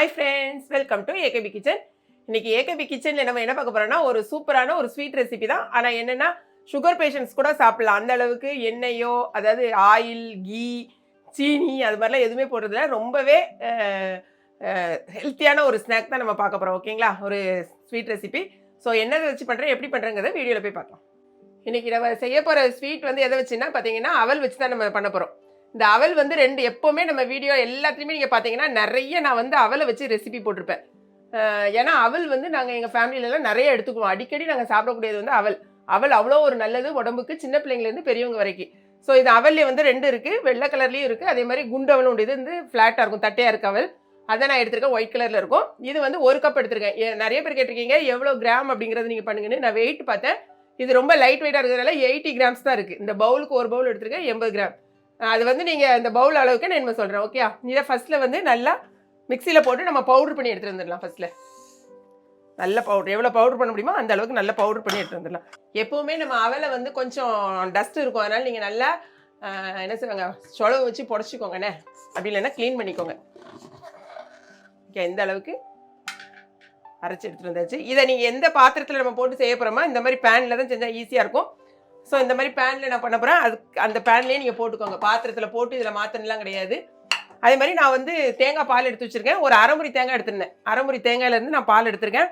Hi friends, welcome to AKP kitchen. இன்னைக்கு AKP கிச்சனில் நம்ம என்ன பார்க்க போறோம்னா ஒரு சூப்பரான ஒரு ஸ்வீட் ரெசிபி தான். ஆனால் என்னென்னா சுகர் பேஷண்ட்ஸ் கூட சாப்பிடலாம். அந்த அளவுக்கு எண்ணெயோ அதாவது ஆயில், கீ, சீனி அது மாதிரிலாம் எதுவுமே போடுறதில்ல. ரொம்பவே ஹெல்த்தியான ஒரு ஸ்நாக் தான் நம்ம பார்க்க போகிறோம். ஓகேங்களா? ஒரு ஸ்வீட் ரெசிபி. ஸோ என்னதை வச்சு பண்ணுறேன், எப்படி பண்ணுறேங்கிறத வீடியோவில் போய் பார்க்கலாம். இன்றைக்கி நம்ம செய்ய போகிற ஸ்வீட் வந்து எதை வச்சுன்னா பார்த்தீங்கன்னா அவல் வச்சு தான் நம்ம பண்ண போகிறோம். இந்த அவல் வந்து எப்போவுமே நம்ம வீடியோ எல்லாத்துலேயுமே நீங்கள் பார்த்தீங்கன்னா நிறைய நான் வந்து அவலை வச்சு ரெசிபி போட்டிருப்பேன். ஏன்னா அவல் வந்து நாங்கள் எங்கள் ஃபேமிலியிலலாம் நிறைய எடுத்துக்குவோம். அடிக்கடி நாங்கள் சாப்பிடக்கூடியது வந்து அவல் அவ்வளோ ஒரு நல்லது உடம்புக்கு, சின்ன பிள்ளைங்கலேருந்து பெரியவங்க வரைக்கும். ஸோ இது அவல்லே வந்து 2 இருக்குது, வெள்ளை கலர்லேயும் இருக்குது, அதே மாதிரி குண்டவலும் உண்டு. இது வந்து ஃப்ளாட்டாக இருக்கும், தட்டையாக இருக்க அவல். அதை நான் எடுத்திருக்கேன், ஒயிட் கலரில் இருக்கும். இது வந்து 1 கப் எடுத்திருக்கேன். நிறைய பேர் கேட்டிருக்கீங்க எவ்வளோ கிராம் அப்படிங்கிறது நீங்கள் பண்ணுங்கன்னு. நான் வெயிட் பார்த்தேன், இது ரொம்ப லைட் வெயிட்டாக இருக்கிறதுனால 80 கிராம்ஸ் தான் இருக்குது. இந்த பவுலுக்கு ஒரு பவுல் எடுத்திருக்கேன், 80 கிராம். அது வந்து நீங்கள் இந்த பவுல் அளவுக்கு நான் என்ன சொல்கிறேன். ஓகே, இதை ஃபஸ்ட்டில் வந்து நல்லா மிக்சியில் போட்டு நம்ம பவுடர் பண்ணி எடுத்துகிட்டு வந்துடலாம். ஃபஸ்ட்டில் நல்ல பவுடர், எவ்வளோ பவுடர் பண்ண முடியுமோ அந்த அளவுக்கு நல்ல பவுடர் பண்ணி எடுத்துகிட்டு வந்துடலாம். எப்போவுமே நம்ம அவலை வந்து கொஞ்சம் டஸ்ட் இருக்கும், அதனால் நீங்கள் நல்லா என்ன செய்வாங்க, சொலவு வச்சு புடச்சிக்கோங்கண்ணே, அப்படி இல்லைன்னா க்ளீன் பண்ணிக்கோங்க. ஓகே, இந்த அளவுக்கு அரைச்சி எடுத்துகிட்டு வந்தாச்சு. இதை நீங்கள் எந்த பாத்திரத்தில் நம்ம போட்டு செய்ய போகிறோமா, இந்த மாதிரி பேனில் தான் செஞ்சால் ஈஸியாக இருக்கும். ஸோ இந்த மாதிரி பேனில் நான் பண்ண போகிறேன். அந்த பேன்லேயே நீங்கள் போட்டுக்கோங்க, பாத்திரத்தில் போட்டு இதில் மாற்றலாம் கிடையாது. அதே மாதிரி நான் வந்து தேங்காய் பால் எடுத்து வச்சுருக்கேன். ஒரு அரைமுறி தேங்காய் எடுத்துருந்தேன். அரைமுறி தேங்காயிலேருந்து நான் பால் எடுத்திருக்கேன்.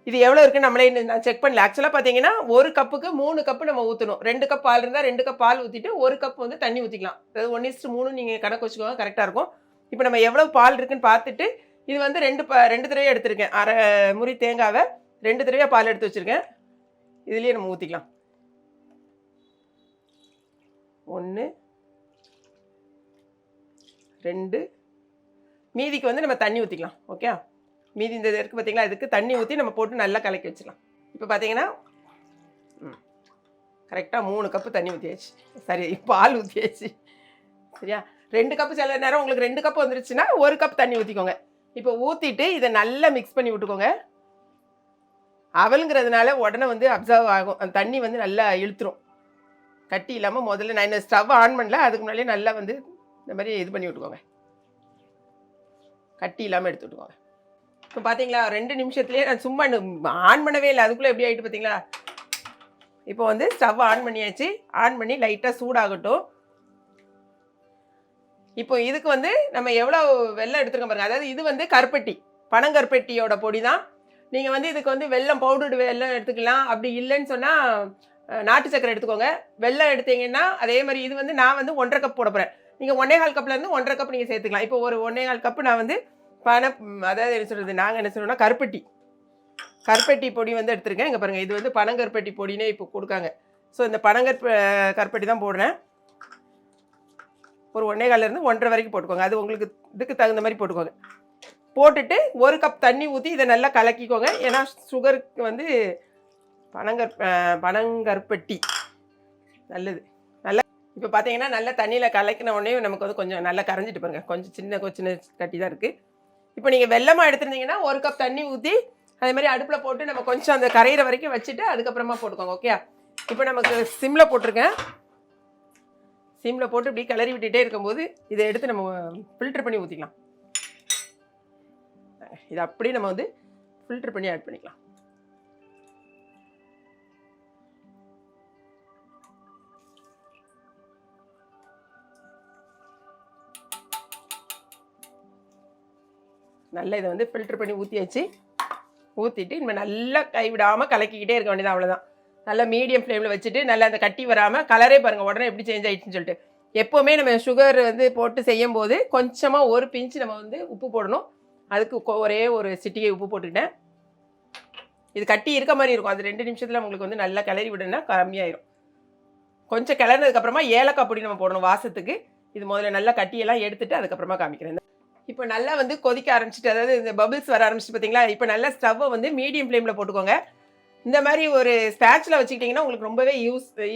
இது எவ்வளோ இருக்குன்னு நம்மளே நான் செக் பண்ணல. ஆக்சுவலாக பார்த்தீங்கன்னா 1 கப்புக்கு 3 கப்பு நம்ம ஊற்றணும். 2 கப் பால் இருந்தால் 2 கப் பால் ஊற்றிட்டு 1 கப் வந்து தண்ணி ஊற்றிக்கலாம். அதாவது 1:3 நீங்கள் கணக்கு வச்சுக்கோங்க, கரெக்டாக இருக்கும். இப்போ நம்ம எவ்வளோ பால் இருக்குன்னு பார்த்துட்டு, இது வந்து 2 தடவையாக எடுத்திருக்கேன். அரை முறி தேங்காவை 2 தடவையாக பால் எடுத்து வச்சுருக்கேன். இதுலேயே நம்ம ஊற்றிக்கலாம். 1 2, மீதிக்கு வந்து நம்ம தண்ணி ஊற்றிக்கலாம். ஓகே, மீதி இந்த இருக்குது பார்த்தீங்களா, இதுக்கு தண்ணி ஊற்றி நம்ம போட்டு நல்லா கலக்கி வச்சிடலாம். இப்போ பார்த்தீங்கன்னா கரெக்டாக 3 கப்பு தண்ணி ஊற்றியாச்சு. சரி, பால் ஊற்றியாச்சு. சரியா, 2 கப்பு சில நேரம் உங்களுக்கு 2 கப்பு வந்துருச்சுன்னா 1 கப் தண்ணி ஊற்றிக்கோங்க. இப்போ ஊற்றிட்டு இதை நல்லா மிக்ஸ் பண்ணி விட்டுக்கோங்க. அவலுங்கிறதுனால உடனே வந்து அப்சர்வ் ஆகும், அந்த தண்ணி வந்து நல்லா இழுத்துரும். கட்டி இல்லாமல் முதல்ல நான் இந்த ஸ்டவ் ஆன் பண்ணல, அதுக்கு முன்னாடியே நல்லா வந்து இந்த மாதிரி இது பண்ணி விட்டுக்கோங்க, கட்டி இல்லாமல் எடுத்து விட்டுக்கோங்க. இப்போ பார்த்தீங்களா 2 நிமிஷத்துலேயே நான் சும்மா ஆன் பண்ணவே இல்லை, அதுக்குள்ளே எப்படி ஆகிட்டு பார்த்தீங்களா. இப்போ வந்து ஸ்டவ் ஆன் பண்ணியாச்சு. ஆன் பண்ணி லைட்டாக சூடாகட்டும். இப்போ இதுக்கு வந்து நம்ம எவ்வளோ வெல்லம் எடுத்துருக்கோம் பாருங்கள். அதாவது இது வந்து கருப்பட்டி, பனங்கருப்பட்டியோட பொடி தான். நீங்கள் வந்து இதுக்கு வந்து வெல்லம், பவுடர்டு வெல்லம் எடுத்துக்கலாம். அப்படி இல்லைன்னு சொன்னால் நாட்டு சக்கரை எடுத்துக்கோங்க. வெல்லம் எடுத்தீங்கன்னா அதே மாதிரி இது வந்து நான் வந்து 1.5 கப் போட போகிறேன். நீங்கள் 1.25 கப்லேருந்து 1.5 கப் நீங்கள் சேர்த்துக்கலாம். இப்போ ஒரு 1.25 கப்பு நான் வந்து அதாவது என்ன சொல்கிறது, நாங்கள் என்ன சொல்கிறோம்னா கருப்பட்டி பொடி வந்து எடுத்துருக்கேன். இங்கே பாருங்கள், இது வந்து பனங்கருப்பட்டி பொடினே இப்போ கொடுக்காங்க. ஸோ இந்த கருப்பட்டி தான் போடுறேன். ஒரு 1.25லேருந்து 1.5 வரைக்கும் போட்டுக்கோங்க. அது உங்களுக்கு இதுக்கு தகுந்த மாதிரி போட்டுக்கோங்க. போட்டுட்டு 1 கப் தண்ணி ஊற்றி இதை நல்லா கலக்கிக்கோங்க. ஏன்னா சுகருக்கு வந்து பனங்கருப்பட்டி நல்லது. நல்லா இப்போ பார்த்தீங்கன்னா நல்லா தண்ணியில் கலக்கின உடனே நமக்கு வந்து கொஞ்சம் நல்லா கரைஞ்சிட்டு பாருங்கள். கொஞ்சம் சின்ன கட்டி தான் இருக்குது. இப்போ நீங்கள் வெல்லமாக எடுத்துருந்தீங்கன்னா 1 கப் தண்ணி ஊற்றி அதே மாதிரி அடுப்பில் போட்டு நம்ம கொஞ்சம் அந்த கரையிற வரைக்கும் வச்சுட்டு அதுக்கப்புறமா போட்டுக்கோங்க. ஓகே, இப்போ நமக்கு சிம்மில் போட்டிருக்கேன். சிம்மில் போட்டு இப்படி கிளறி விட்டுகிட்டே இருக்கும்போது இதை எடுத்து நம்ம ஃபில்டர் பண்ணி ஊற்றிக்கலாம். இதை அப்படியே நம்ம வந்து ஃபில்டர் பண்ணி ஆட் பண்ணிக்கலாம். நல்லா இதை வந்து ஃபில்டர் பண்ணி ஊற்றியாச்சு. ஊற்றிட்டு இனிமேல் நல்லா கைவிடாமல் கலக்கிக்கிட்டே இருக்க வேண்டியது, அவ்வளோதான். நல்லா மீடியம் ஃப்ளேமில் வச்சுட்டு நல்லா அந்த கட்டி வராமல், கலரே பாருங்கள் உடனே எப்படி சேஞ்ச் ஆகிடுச்சுன்னு சொல்லிட்டு. எப்போவுமே நம்ம சுகர் வந்து போட்டு செய்யும் போது கொஞ்சமாக 1 பிஞ்ச் நம்ம வந்து உப்பு போடணும். அதுக்கு ஒரே ஒரு சிட்டிகை உப்பு போட்டுக்கிட்டேன். இது கட்டி இருக்க மாதிரி இருக்கும். அது 2 நிமிஷத்தில் உங்களுக்கு வந்து நல்லா கிளறி விடுனா கம்மியாயிடும். கொஞ்சம் கிளறினதுக்கப்புறமா ஏலக்காய் பொடி நம்ம போடணும் வாசத்துக்கு. இது முதல்ல நல்லா கட்டியெல்லாம் எடுத்துகிட்டு அதுக்கப்புறமா காமிக்கிறேன். இப்போ நல்லா வந்து கொதிக்க ஆரம்பிச்சிட்டு, அதாவது இந்த பபிள்ஸ் வர ஆரம்பிச்சிட்டு பார்த்தீங்களா. இப்போ நல்லா ஸ்டவ்வை வந்து மீடியம் ஃப்ளேமில் போட்டுக்கோங்க. இந்த மாதிரி ஒரு ஸ்பேட்சில் வச்சுக்கிட்டிங்கன்னா உங்களுக்கு ரொம்பவே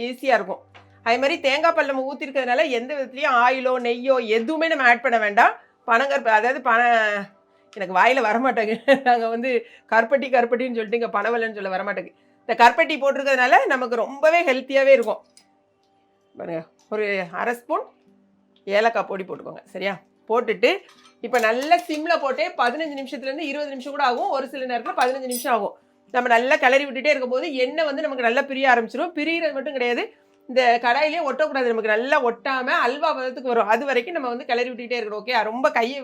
ஈஸியாக இருக்கும். அதே மாதிரி தேங்காய் பால் நம்ம ஊற்றிருக்கிறதுனால எந்த விதத்துலையும் ஆயிலோ நெய்யோ எதுவுமே நம்ம ஆட் பண்ண வேண்டாம். அதாவது எனக்கு வாயில் வரமாட்டேங்க. நாங்கள் வந்து கருப்பட்டின்னு சொல்லிட்டு இங்கே பனவெல்லன்னு சொல்ல வரமாட்டேங்க. இந்த கருப்பட்டி போட்டிருக்கிறதுனால நமக்கு ரொம்பவே ஹெல்த்தியாகவே இருக்கும். பாருங்க, ஒரு 1/2 ஸ்பூன் ஏலக்காய் பொடி போட்டுக்கோங்க. சரியா, போட்டுட்டு இப்போ நல்லா சிம்மில் போட்டு 15 நிமிஷத்துலேருந்து 20 நிமிஷம் கூட ஆகும், ஒரு சில நேரத்தில் 15 நிமிஷம் ஆகும். நம்ம நல்லா கிளறி விட்டுட்டே இருக்கும்போது எண்ணெய் வந்து நமக்கு நல்லா பிரிய ஆரம்பிச்சிடும். பிரிகிறது மட்டும் கிடையாது, இந்த கடாயிலே ஒட்டக்கூடாது, நமக்கு நல்லா ஒட்டாமல் அல்வா பதத்துக்கு வரும். அது வரைக்கும் நம்ம வந்து கிளறி விட்டுட்டே இருக்கணும். ஓகே, ரொம்ப கையை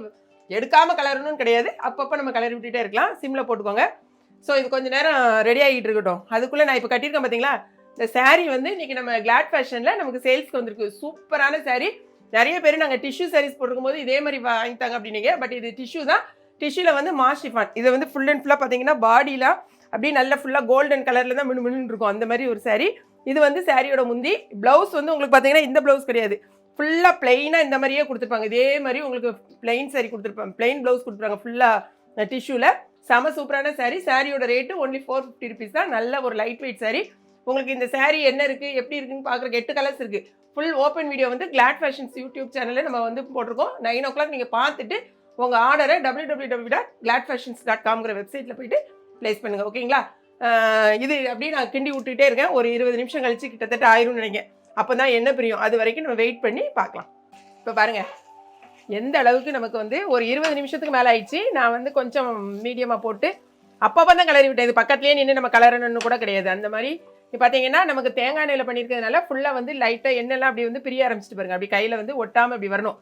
எடுக்காமல் கிளறணும்னு கிடையாது, அப்பப்போ நம்ம கிளறி விட்டுட்டே இருக்கலாம். சிம்மில் போட்டுக்கோங்க. ஸோ இது கொஞ்சம் நேரம் ரெடி ஆகிட்டு இருக்கட்டும். அதுக்குள்ளே நான் இப்போ கட்டியிருக்கேன் பார்த்தீங்களா, இந்த சாரீ வந்து இன்றைக்கி நம்ம கிளாட் ஃபேஷனில் நமக்கு சேல்ஸ்க்கு வந்திருக்கு. சூப்பரான சாரீ. நிறைய பேர் நாங்கள் டிஷ்யூ சாரீஸ் போட்டிருக்கும் போது இதே மாதிரி வாங்கிட்டாங்க அப்படின்னீங்க. பட் இது டிஷ்யூ தான். டிஷ்யூவில் வந்து மாஷிஃபான். இதை வந்து ஃபுல் அண்ட் ஃபுல்லாக பார்த்தீங்கன்னா பாடியில் அப்படியே நல்லா ஃபுல்லாக கோல்டன் கலரில் தான் மின்னு இருக்கும், அந்த மாதிரி ஒரு சாரீ. இது வந்து சாரியோட முந்தி. ப்ளவுஸ் வந்து உங்களுக்கு பார்த்தீங்கன்னா இந்த ப்ளவுஸ் கிடையாது, ஃபுல்லாக பிளெயினாக இந்த மாதிரியே கொடுத்துருப்பாங்க. இதே மாதிரி உங்களுக்கு பிளெயின் சாரீ கொடுத்துருப்பாங்க, பிளெயின் ப்ளவுஸ் கொடுத்துருப்பாங்க ஃபுல்லாக டிஷ்யூவில். செம சூப்பரான சாரீ. சாரியோட ரேட்டு ஒன்லி 450 ருபீஸ் தான். நல்ல ஒரு லைட் வெயிட் சாரீ. உங்களுக்கு இந்த சாரீ என்ன இருக்குது எப்படி இருக்குன்னு பார்க்குறக்கு 8 கலர்ஸ் இருக்குது. ஃபுல் ஓப்பன் வீடியோ வந்து கிளாட் ஃபேஷன்ஸ் யூடியூப் சேனலில் நம்ம வந்து போட்டிருக்கோம். 9 o'clock நீங்கள் பார்த்துட்டு உங்கள் ஆர்டரை www.gladfashions.com வெப்சைட்டில் போயிட்டு ப்ளேஸ் பண்ணுங்கள். ஓகேங்களா? இது அப்படியே நான் கிண்டி விட்டுக்கிட்டே இருக்கேன். ஒரு 20 நிமிஷம் கழிச்சு கிட்டத்தட்ட ஆயிரும்னு நினைக்கிறேன். அப்போ தான் என்ன பிரியும், அது வரைக்கும் நம்ம வெயிட் பண்ணி பார்க்கலாம். இப்போ பாருங்கள் எந்த அளவுக்கு நமக்கு வந்து ஒரு 20 நிமிஷத்துக்கு மேலே ஆயிடுச்சு. நான் வந்து கொஞ்சம் மீடியமாக போட்டு அப்பப்போ தான் கலரி விட்டேன். இது பக்கத்துலேயே நின்று நம்ம கலரணுன்னு கூட கிடையாது. அந்த மாதிரி இப்போ பார்த்தீங்கன்னா நமக்கு தேங்காய் எண்ணெயில் பண்ணியிருக்கிறதுனால ஃபுல்லாக வந்து லைட்டாக எண்ணெய்லாம் அப்படி வந்து பிரிய ஆரம்பிச்சிட்டு பாருங்கள். அப்படி கையில் வந்து ஒட்டாமல் அப்படி வரணும்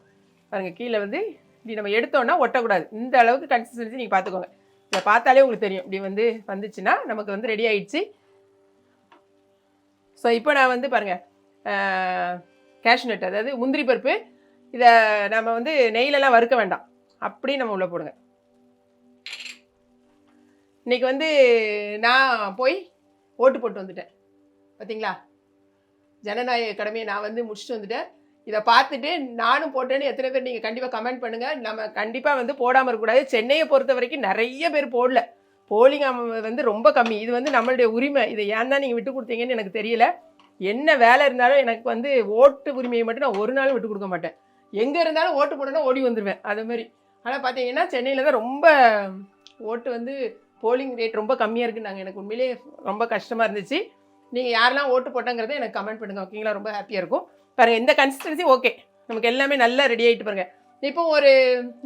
பாருங்கள். கீழே வந்து இப்படி நம்ம எடுத்தோன்னா ஒட்டக்கூடாது. இந்த அளவுக்கு கன்சிஸ்டன்சி நீங்கள் பார்த்துக்கோங்க. இதை பார்த்தாலே உங்களுக்கு தெரியும். இப்படி வந்து வந்துச்சுன்னா நமக்கு வந்து ரெடி ஆயிடுச்சு. ஸோ இப்போ நான் வந்து பாருங்கள் கேஷ்நட், அதாவது முந்திரி பருப்பு, இதை நம்ம வந்து நெய்லெல்லாம் வறுக்க வேண்டாம், அப்படி நம்ம உள்ளே போடுங்க. இன்றைக்கி வந்து நான் போய் ஓட்டு போட்டு வந்துட்டேன். பார்த்தீங்களா, ஜனநாயக கடமையை நான் வந்து முடிச்சுட்டு வந்துட்டேன். இதை பார்த்துட்டு நானும் போட்டேன்னு எத்தனை பேர் நீங்கள் கண்டிப்பாக கமெண்ட் பண்ணுங்கள். நம்ம கண்டிப்பாக வந்து போடாமல் இருக்கக்கூடாது. சென்னையை பொறுத்த வரைக்கும் நிறைய பேர் போடல. போலிங் வந்து ரொம்ப கம்மி. இது வந்து நம்மளுடைய உரிமை. இதை ஏன் தான் நீங்கள் விட்டு கொடுத்தீங்கன்னு எனக்கு தெரியல. என்ன வேலை இருந்தாலும் எனக்கு வந்து ஓட்டு உரிமையை மட்டும் நான் ஒரு நாளும் விட்டு கொடுக்க மாட்டேன். எங்கே இருந்தாலும் ஓட்டு போடணும் ஓடி வந்துடுவேன், அது மாதிரி. ஆனால் பார்த்தீங்கன்னா சென்னையில் தான் ரொம்ப ஓட்டு வந்து போலிங் ரேட் ரொம்ப கம்மியாக இருக்குன்னாங்க. எனக்கு உண்மையிலே ரொம்ப கஷ்டமாக இருந்துச்சு. நீங்கள் யாரெல்லாம் ஓட்டு போட்டாங்கிறத எனக்கு கமெண்ட் பண்ணுங்கள். ஓகேங்களா? ரொம்ப ஹாப்பியாக இருக்கும். பாருங்கள் இந்த கன்சிஸ்டன்சி ஓகே, நமக்கு எல்லாமே நல்லா ரெடி ஆகிட்டு பாருங்கள். இப்போ ஒரு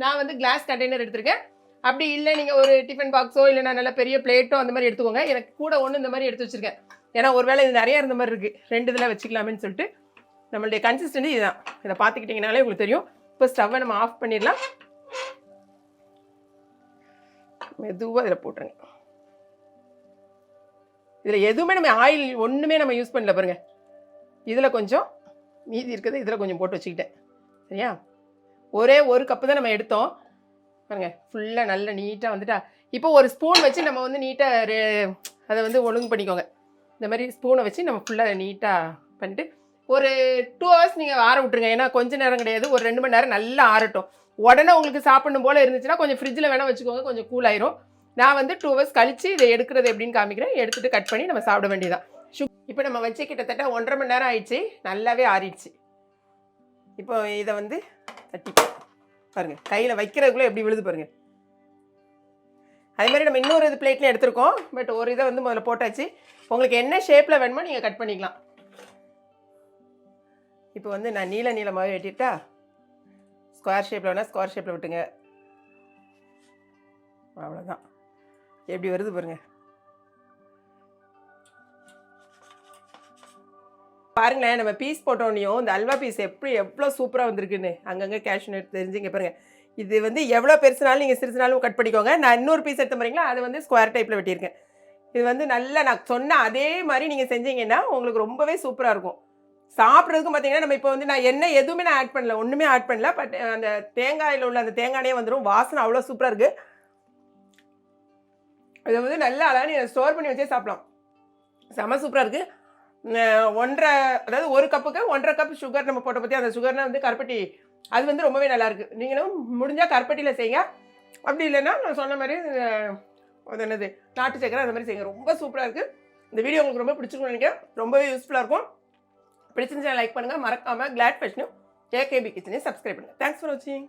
நான் வந்து கிளாஸ் கண்டெய்னர் எடுத்திருக்கேன். அப்படி இல்லை நீங்கள் ஒரு டிஃபன் பாக்ஸோ இல்லை நான் நல்ல பெரிய பிளேட்டோ அந்த மாதிரி எடுத்துக்கோங்க. எனக்கு கூட ஒன்று இந்த மாதிரி எடுத்து வச்சுருக்கேன். ஏன்னா ஒரு வேளை இது நிறையா இருந்த மாதிரி இருக்குது, 2 இதில் வச்சுக்கலாமேன்னு சொல்லிட்டு. நம்மளுடைய கன்சிஸ்டன்சி இதுதான். இதை பார்த்துக்கிட்டிங்கனாலே உங்களுக்கு தெரியும். இப்போ ஸ்டவ்வை நம்ம ஆஃப் பண்ணிடலாம். மெதுவாக இதில் போட்டுருங்க. இதில் எதுவுமே நம்ம ஆயில் ஒன்றுமே நம்ம யூஸ் பண்ணல பாருங்கள். இதில் கொஞ்சம் மீதி இருக்கிறது இதில் கொஞ்சம் போட்டு வச்சுக்கிட்டேன். சரியா? ஒரே ஒரு கப்பு தான் நம்ம எடுத்தோம் பாருங்கள். ஃபுல்லாக நல்லா நீட்டாக வந்துட்டா. இப்போ ஒரு ஸ்பூன் வச்சு நம்ம வந்து நீட்டாக அதை வந்து ஒழுங்கு பண்ணிக்கோங்க. இந்த மாதிரி ஸ்பூனை வச்சு நம்ம ஃபுல்லாக நீட்டாக பண்ணிட்டு ஒரு 2 hours நீங்கள் ஆற விட்டுருங்க. ஏன்னா கொஞ்சம் நேரம் கிடையாது, ஒரு 2 மணி நேரம் நல்லா ஆறட்டும். உடனே உங்களுக்கு சாப்பிடணும் போல் இருந்துச்சுன்னா கொஞ்சம் ஃப்ரிட்ஜில் வேணால் வச்சுக்கோங்க, கொஞ்சம் கூல் ஆயிரும். நான் வந்து 2 hours கழித்து இதை எடுக்கிறது எப்படின்னு காமிக்கிறேன். எடுத்துகிட்டு கட் பண்ணி நம்ம சாப்பிட வேண்டியதான். இப்போ நம்ம வச்சு கிட்டத்தட்ட 1.5 மணி நேரம் ஆயிடுச்சு. நல்லாவே ஆறிடுச்சு. இப்போ இதை வந்து தட்டி பாருங்கள், கையில் வைக்கிறதுக்குள்ளே எப்படி விழுது பாருங்கள். அதே மாதிரி நம்ம இன்னொரு இது பிளேட்லேயும் எடுத்துருக்கோம். பட் ஒரு இதை வந்து முதல்ல போட்டாச்சு. உங்களுக்கு என்ன ஷேப்பில் வேணுமோ நீங்கள் கட் பண்ணிக்கலாம். இப்போ வந்து நான் நீளமாகவே வெட்டிட்டா, ஸ்கொயர் ஷேப்பில் வேணால் ஸ்கொயர் ஷேப்பில் விட்டுங்க. அவ்வளோதான். எப்படி வருது பாருங்கள். பாருங்களேன், நம்ம பீஸ் போட்டோன்னையும் இந்த அல்வா பீஸ் எவ்வளோ சூப்பராக வந்திருக்குன்னு அங்கங்கே கேஷ்நட் தெரிஞ்சுங்க பாருங்கள். இது வந்து எவ்வளோ பெருசுனாலும் நீங்கள் சிறுசுனாலும் கட் பண்ணிக்கோங்க. நான் இன்னொரு பீஸ் எடுத்த மாதிரிங்களா அதை வந்து ஸ்கொயர் டைப்பில் வெட்டியிருக்கேன். இது வந்து நல்லா நான் சொன்ன அதே மாதிரி நீங்கள் செஞ்சீங்கன்னா உங்களுக்கு ரொம்பவே சூப்பராக இருக்கும். சாப்பிட்றதுக்கும் பார்த்தீங்கன்னா நம்ம இப்போ வந்து நான் எண்ணெய் எதுவுமே நான் ஆட் பண்ணல, ஒன்றுமே ஆட் பண்ணல. பட் அந்த தேங்காயில் உள்ள அந்த தேங்காயே வந்துடும். வாசனை அவ்வளோ சூப்பராக இருக்குது. இதை வந்து நல்லா அழகாக நீங்கள் ஸ்டோர் பண்ணி வச்சே சாப்பிடலாம். செம சூப்பராக இருக்குது. 1.5 அதாவது 1 கப்புக்கு 1.5 கப் சுகர் நம்ம போட்ட பற்றி, அந்த சுகர்னால் வந்து கருப்பட்டி, அது வந்து ரொம்பவே நல்லாயிருக்கு. நீங்களும் முடிஞ்சால் கருப்பட்டியில் செய்யுங்க. அப்படி இல்லைன்னா நான் சொன்ன மாதிரி அது என்னது நாட்டு சக்கரை அந்த மாதிரி செய்யுங்க. ரொம்ப சூப்பராக இருக்குது. இந்த வீடியோ உங்களுக்கு ரொம்ப பிடிச்சிருக்குன்னு நினைக்கிறேன். ரொம்பவே யூஸ்ஃபுல்லாக இருக்கும். பிடிச்சிருந்துச்சா லைக் பண்ணுங்கள். மறக்காமல் கிளாட் ஃபேஷனும் ஏகேபி கிச்சனையும் சப்ஸ்கிரைப் பண்ணுங்கள். தேங்க்ஸ் ஃபார் வாட்சிங்.